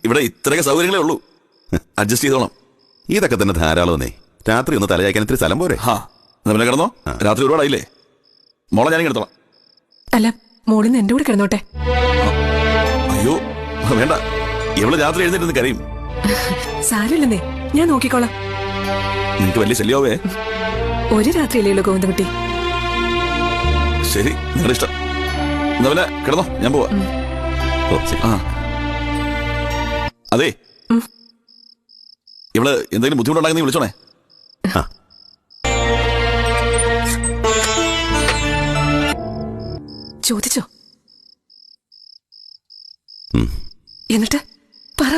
ഇവിടെ ഇത്രയൊക്കെ സൗകര്യങ്ങളേ ഉള്ളൂ. അഡ്ജസ്റ്റ് ചെയ്തോളാം. ഇതൊക്കെ തന്നെ ധാരാളമെന്നേ. രാത്രി ഒന്ന് തലയാക്കാൻ ഇത്തിരി സ്ഥലം പോരെ? പിന്നെ കിടന്നോ, രാത്രി ഒരുപാടായില്ലേ. മോളെ ഞാനും കിടത്തോളാം. അല്ല, മോളിന്ന് എന്റെ കൂടെ കിടന്നോട്ടെ. അയ്യോ വേണ്ട, ഇവള് രാത്രി എഴുന്നേറ്റ് കരയും. സാരമില്ലെന്നേ, ഞാൻ നോക്കിക്കോളാം. നിനക്ക് വലിയ ശല്യാവേ. ഒരു രാത്രിയല്ലേ ഉള്ളൂ ഗോവിന്ദൻകുട്ടി. ശരി, നിങ്ങളുടെ ഇഷ്ടം. എന്നാ പിന്നെ കിടന്നോ, ഞാൻ പോവാ. അതെ, ഇവള് എന്തെങ്കിലും ബുദ്ധിമുട്ടുണ്ടാകുന്ന നീ വിളിച്ചോണേ. ചോദിച്ചോ? എന്നിട്ട് പറ,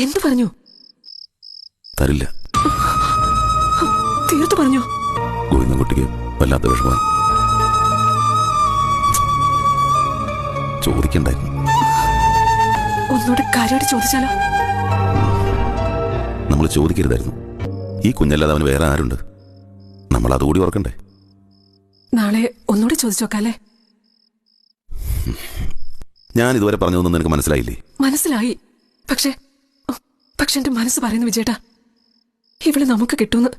എന്തു പറഞ്ഞു? തരില്ല. തീർത്തു പറഞ്ഞോ? ഗോവിന്ദൻകുട്ടിക്ക് വല്ലാത്ത വിഷമമായി. ചോദിക്കണ്ടായിരുന്നു. ഒന്നുകൂടെ കാര്യമായിട്ട് ചോദിച്ചാലോ? നമ്മൾ ചോദിക്കരുതായിരുന്നു. ഈ കുഞ്ഞല്ലാതെ അവന് വേറെ ആരുണ്ട്? നമ്മൾ അതുകൂടി ഓർക്കണ്ടേ? നാളെ ഒന്നുകൂടെ ചോദിച്ചോക്കാല്ലേ? ഞാൻ ഇതുവരെ പറഞ്ഞതൊന്നും നിനക്ക് മനസ്സിലായില്ലേ? മനസ്സിലായി. പക്ഷെ എന്റെ മനസ്സ് പറയുന്നു വിജയേട്ടാ, ഇവള് നമുക്ക് കിട്ടുമെന്ന്.